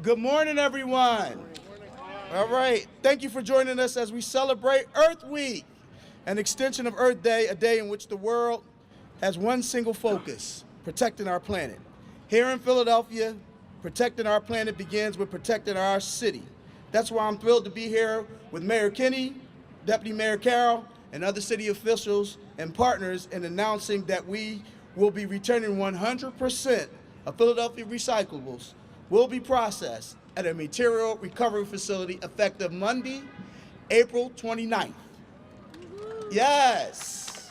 Good morning, everyone. All right. Thank you for joining us as we celebrate Earth Week, an extension of Earth Day, a day in which the world has one single focus: protecting our planet. Here in Philadelphia, protecting our planet begins with protecting our city. That's why I'm thrilled to be here with Mayor Kenney, Deputy Mayor Carroll, and other city officials and partners in announcing that we will be returning 100% of Philadelphia recyclables will be processed at a material recovery facility effective Monday, April 29th. Yes.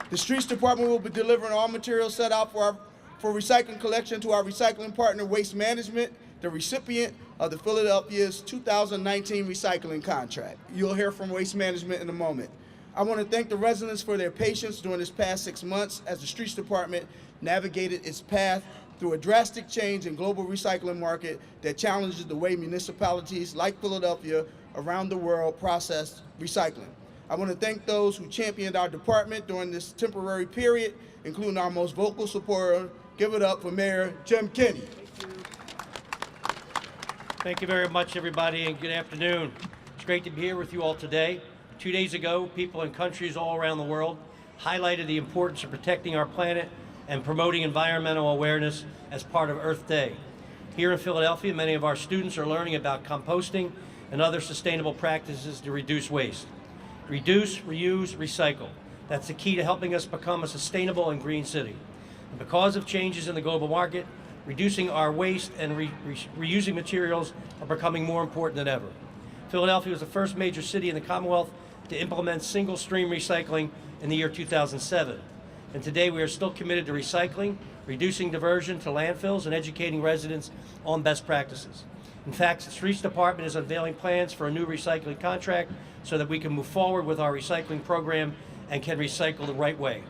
The Streets Department will be delivering all materials set out for recycling collection to our recycling partner, Waste Management, the recipient of the Philadelphia's 2019 recycling contract. You'll hear from Waste Management in a moment. I want to thank the residents for their patience during this past 6 months as the Streets Department navigated its path through a drastic change in global recycling market that challenges the way municipalities like Philadelphia around the world process recycling. I want to thank those who championed our department during this temporary period, including our most vocal supporter. Give it up for Mayor Jim Kenney. Thank you very much, everybody, and good afternoon. It's great to be here with you all today. 2 days ago, people in countries all around the world highlighted the importance of protecting our planet and promoting environmental awareness as part of Earth Day. Here in Philadelphia, many of our students are learning about composting and other sustainable practices to reduce waste. Reduce, reuse, recycle. That's the key to helping us become a sustainable and green city. And because of changes in the global market, reducing our waste and reusing materials are becoming more important than ever. Philadelphia was the first major city in the Commonwealth to implement single-stream recycling in the year 2007. And today we are still committed to recycling, reducing diversion to landfills, and educating residents on best practices. In fact, the Streets Department is unveiling plans for a new recycling contract so that we can move forward with our recycling program and can recycle the right way.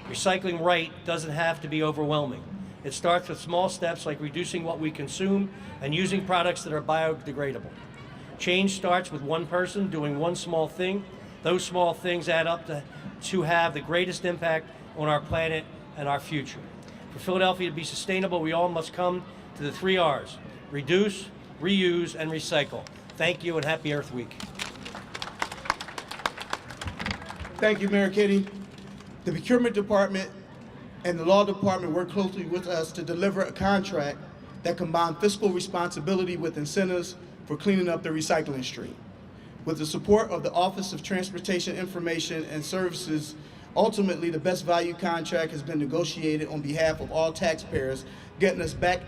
Recycling right doesn't have to be overwhelming. It starts with small steps like reducing what we consume and using products that are biodegradable. Change starts with one person doing one small thing. Those small things add up to have the greatest impact on our planet and our future. For Philadelphia to be sustainable, we all must come to the 3 R's: reduce, reuse, and recycle. Thank you and happy Earth Week. Thank you, Mayor Kenney. The Procurement Department and the Law Department work closely with us to deliver a contract that combines fiscal responsibility with incentives for cleaning up the recycling stream. With the support of the Office of Transportation Information and Services, ultimately the best value contract has been negotiated on behalf of all taxpayers, getting us back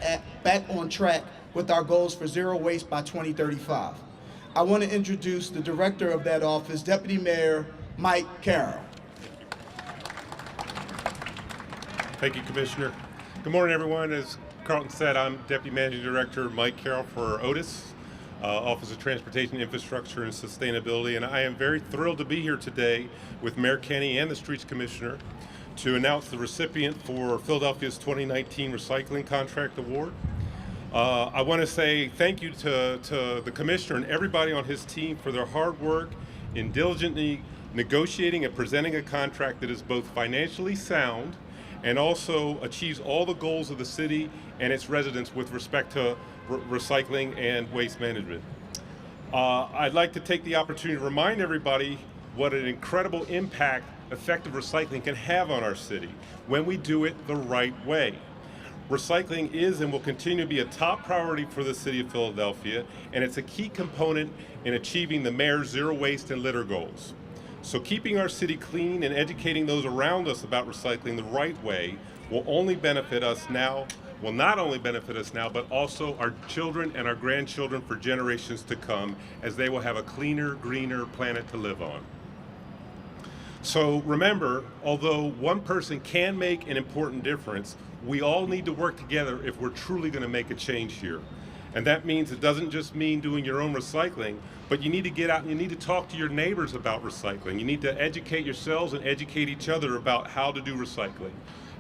on track with our goals for zero waste by 2035. I want to introduce the director of that office, Deputy Mayor Mike Carroll. Thank you, Commissioner. Good morning, everyone. As Carlton said, I'm Deputy Managing Director Mike Carroll for OTIS, Office of Transportation Infrastructure and Sustainability, and I am very thrilled to be here today with Mayor Kenney and the Streets Commissioner to announce the recipient for Philadelphia's 2019 Recycling Contract Award. I want to say thank you to the Commissioner and everybody on his team for their hard work in diligently negotiating and presenting a contract that is both financially sound and also achieves all the goals of the city and its residents with respect to recycling and waste management. I'd like to take the opportunity to remind everybody what an incredible impact effective recycling can have on our city when we do it the right way. Recycling is and will continue to be a top priority for the city of Philadelphia, and it's a key component in achieving the mayor's zero waste and litter goals. So keeping our city clean and educating those around us about recycling the right way will only benefit us now, will not only benefit us now, but also our children and our grandchildren for generations to come, as they will have a cleaner, greener planet to live on. So remember, although one person can make an important difference, we all need to work together if we're truly going to make a change here. And that means it doesn't just mean doing your own recycling, but you need to get out and you need to talk to your neighbors about recycling. You need to educate yourselves and educate each other about how to do recycling.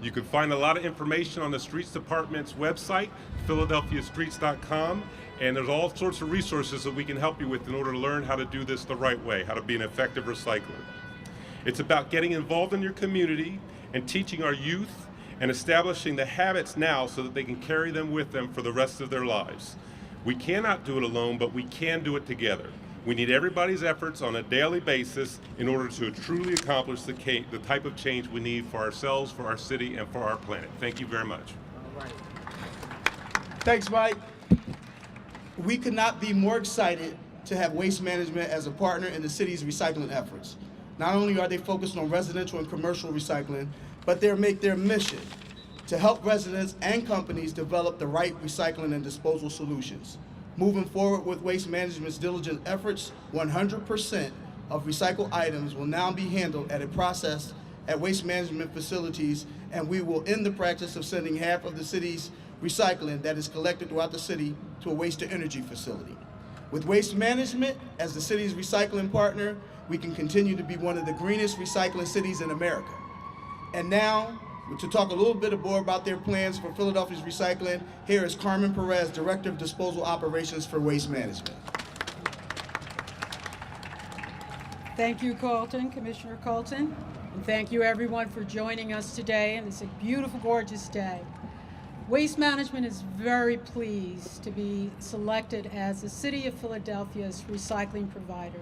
You can find a lot of information on the Streets Department's website, philadelphiastreets.com, and there's all sorts of resources that we can help you with in order to learn how to do this the right way, how to be an effective recycler. It's about getting involved in your community and teaching our youth and establishing the habits now so that they can carry them with them for the rest of their lives. We cannot do it alone, but we can do it together. We need everybody's efforts on a daily basis in order to truly accomplish the type of change we need for ourselves, for our city, and for our planet. Thank you very much. Thanks, Mike. We could not be more excited to have Waste Management as a partner in the city's recycling efforts. Not only are they focused on residential and commercial recycling, but they make their mission to help residents and companies develop the right recycling and disposal solutions. Moving forward with Waste Management's diligent efforts, 100% of recycled items will now be handled at a process at Waste Management facilities, and we will end the practice of sending half of the city's recycling that is collected throughout the city to a waste-to-energy facility. With Waste Management as the city's recycling partner, we can continue to be one of the greenest recycling cities in America. And now, to talk a little bit more about their plans for Philadelphia's recycling, here is Carmen Perez, Director of Disposal Operations for Waste Management. Thank you, Carlton, Commissioner Carlton, and thank you everyone for joining us today, and it's a beautiful, gorgeous day. Waste Management is very pleased to be selected as the City of Philadelphia's recycling provider.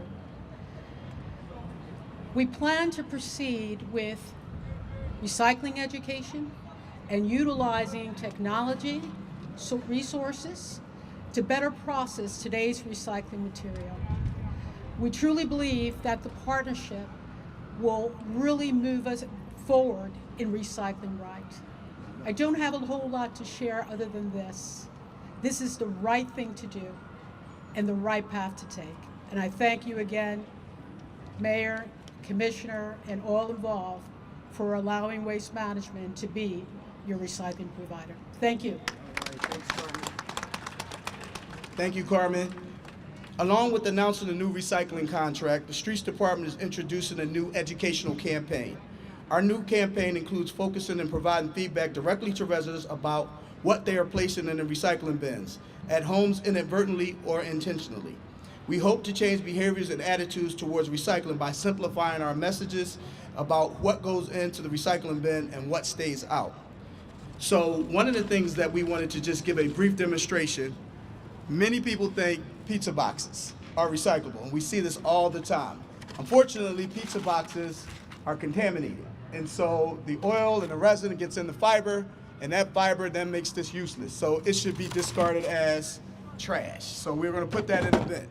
We plan to proceed with recycling education and utilizing technology resources to better process today's recycling material. We truly believe that the partnership will really move us forward in recycling right. I don't have a whole lot to share other than this. This is the right thing to do and the right path to take. And I thank you again, Mayor, Commissioner, and all involved for allowing Waste Management to be your recycling provider. Thank you. Thank you, Carmen. Along with announcing a new recycling contract, the Streets Department is introducing a new educational campaign. Our new campaign includes focusing and providing feedback directly to residents about what they are placing in the recycling bins, at homes inadvertently or intentionally. We hope to change behaviors and attitudes towards recycling by simplifying our messages about what goes into the recycling bin and what stays out. So one of the things that we wanted to just give a brief demonstration, many people think pizza boxes are recyclable, and we see this all the time. Unfortunately, pizza boxes are contaminated, and so the oil and the resin gets in the fiber, and that fiber then makes this useless. So it should be discarded as trash. So we're going to put that in the bin.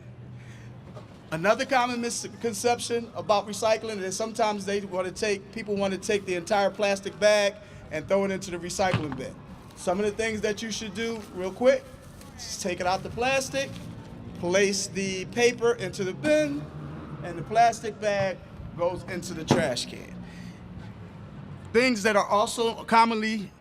Another common misconception about recycling is sometimes people want to take the entire plastic bag and throw it into the recycling bin. Some of the things that you should do real quick, just take it out the plastic, place the paper into the bin, and the plastic bag goes into the trash can. Things that are also commonly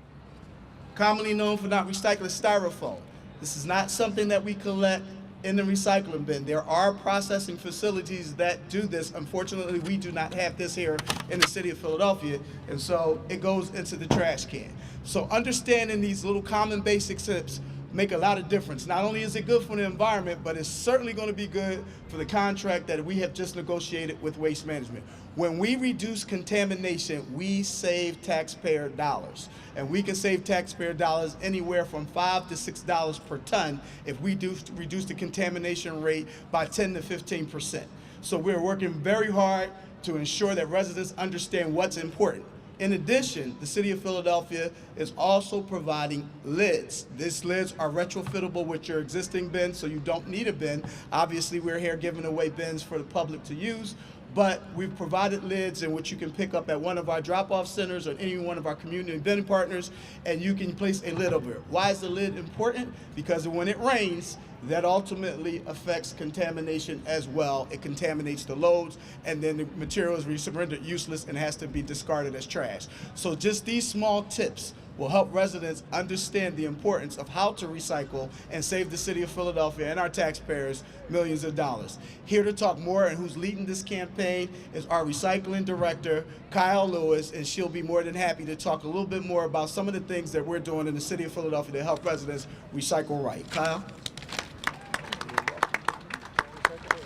known for not recycling: styrofoam. This is not something that we collect in the recycling bin. There are processing facilities that do this. Unfortunately, we do not have this here in the city of Philadelphia, and so it goes into the trash can. So understanding these little common basic tips make a lot of difference. Not only is it good for the environment, but it's certainly going to be good for the contract that we have just negotiated with Waste Management. When we reduce contamination, we save taxpayer dollars. And we can save taxpayer dollars anywhere from $5 to $6 per ton if we reduce the contamination rate by 10 to 15%. So we're working very hard to ensure that residents understand what's important. In addition, the City of Philadelphia is also providing lids. These lids are retrofittable with your existing bin, so you don't need a bin. Obviously, we're here giving away bins for the public to use, but we've provided lids in which you can pick up at one of our drop-off centers or any one of our community bin partners, and you can place a lid over it. Why is the lid important? Because when it rains, that ultimately affects contamination as well. It contaminates the loads, and then the material is rendered useless and has to be discarded as trash. So just these small tips will help residents understand the importance of how to recycle and save the city of Philadelphia and our taxpayers millions of dollars. Here to talk more and who's leading this campaign is our recycling director, Kyle Lewis, and she'll be more than happy to talk a little bit more about some of the things that we're doing in the city of Philadelphia to help residents recycle right. Kyle?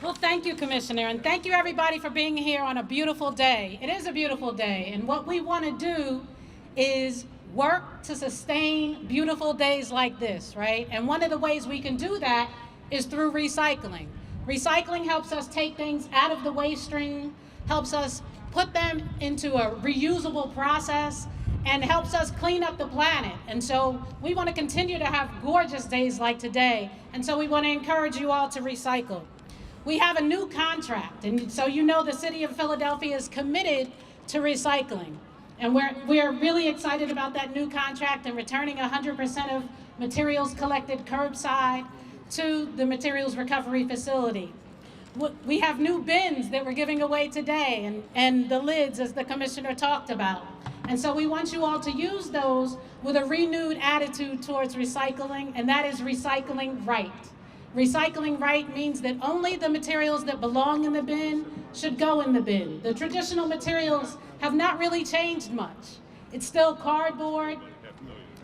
Well, thank you, Commissioner, and thank you, everybody, for being here on a beautiful day. It is a beautiful day, and what we want to do is work to sustain beautiful days like this, right? And one of the ways we can do that is through recycling. Recycling helps us take things out of the waste stream, helps us put them into a reusable process, and helps us clean up the planet. And so we want to continue to have gorgeous days like today. And so we want to encourage you all to recycle. We have a new contract, and so you know the city of Philadelphia is committed to recycling. And we're really excited about that new contract and returning 100% of materials collected curbside to the materials recovery facility. We have new bins that we're giving away today, and the lids, as the commissioner talked about. And so we want you all to use those with a renewed attitude towards recycling, and that is recycling right. Recycling right means that only the materials that belong in the bin should go in the bin. The traditional materials have not really changed much. It's still cardboard,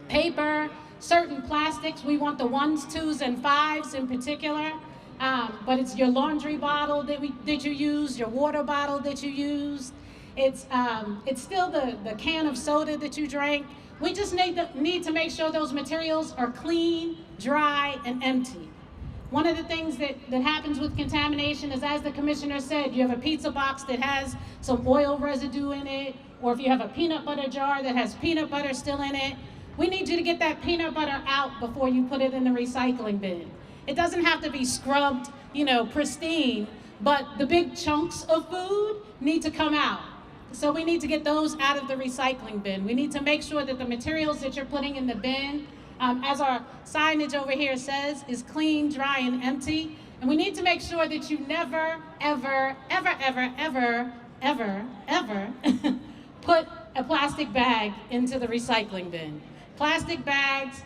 paper, certain plastics. We want the 1s, 2s, and 5s in particular. But it's your laundry bottle that you use, your water bottle that you used. It's still the can of soda that you drank. We just need to make sure those materials are clean, dry, and empty. One of the things that happens with contamination is, as the commissioner said, you have a pizza box that has some oil residue in it, or if you have a peanut butter jar that has peanut butter still in it, we need you to get that peanut butter out before you put it in the recycling bin. It doesn't have to be scrubbed, pristine, but the big chunks of food need to come out. So we need to get those out of the recycling bin. We need to make sure that the materials that you're putting in the bin, as our signage over here says, is clean, dry, and empty. And we need to make sure that you never, ever, ever, ever, ever, ever, ever put a plastic bag into the recycling bin. Plastic bags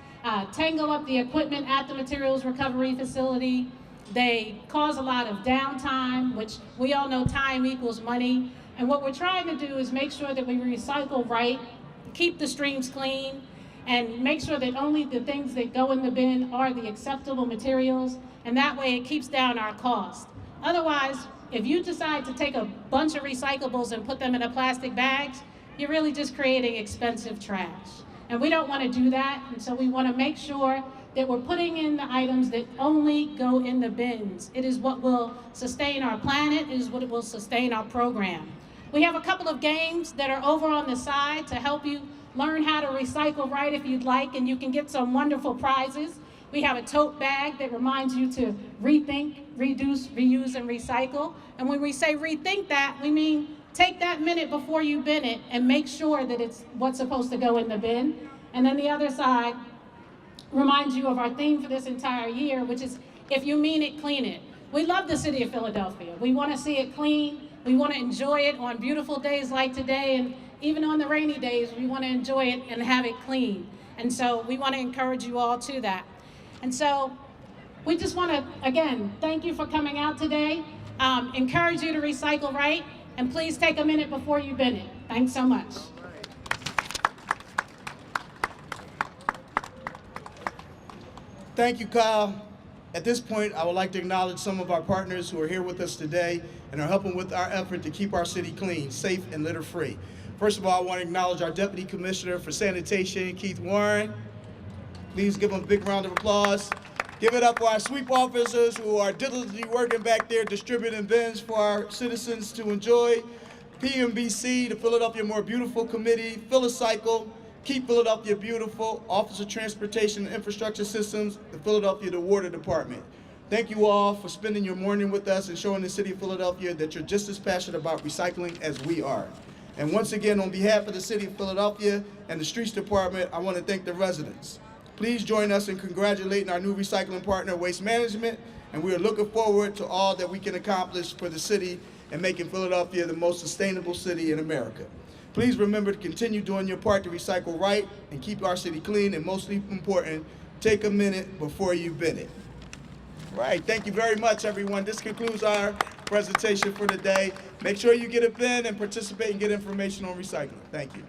tangle up the equipment at the materials recovery facility. They cause a lot of downtime, which we all know time equals money. And what we're trying to do is make sure that we recycle right, keep the streams clean, and make sure that only the things that go in the bin are the acceptable materials, and that way it keeps down our cost. Otherwise, if you decide to take a bunch of recyclables and put them in a plastic bags, you're really just creating expensive trash. And we don't want to do that, and so we want to make sure that we're putting in the items that only go in the bins. It is what will sustain our planet, it is what will sustain our program. We have a couple of games that are over on the side to help you learn how to recycle right if you'd like, and you can get some wonderful prizes. We have a tote bag that reminds you to rethink, reduce, reuse, and recycle. And when we say rethink that, we mean take that minute before you bin it and make sure that it's what's supposed to go in the bin. And then the other side reminds you of our theme for this entire year, which is, if you mean it, clean it. We love the city of Philadelphia. We want to see it clean. We want to enjoy it on beautiful days like today, and even on the rainy days, we want to enjoy it and have it clean. And so we want to encourage you all to that. And so we just want to, again, thank you for coming out today. Encourage you to recycle right, and please take a minute before you bin it. Thanks so much. Thank you, Kyle. At this point, I would like to acknowledge some of our partners who are here with us today and are helping with our effort to keep our city clean, safe, and litter-free. First of all, I want to acknowledge our Deputy Commissioner for Sanitation, Keith Warren. Please give him a big round of applause. Give it up for our sweep officers who are diligently working back there distributing bins for our citizens to enjoy. PMBC, the Philadelphia More Beautiful Committee, Philocycle, Keep Philadelphia Beautiful, Office of Transportation and Infrastructure Systems, the Philadelphia Water Department. Thank you all for spending your morning with us and showing the city of Philadelphia that you're just as passionate about recycling as we are. And once again, on behalf of the city of Philadelphia and the Streets Department, I want to thank the residents. Please join us in congratulating our new recycling partner, Waste Management, and we are looking forward to all that we can accomplish for the city and making Philadelphia the most sustainable city in America. Please remember to continue doing your part to recycle right and keep our city clean, and mostly important, take a minute before you bin it. All right, thank you very much, everyone. This concludes our presentation for today. Make sure you get a bin and participate and get information on recycling. Thank you.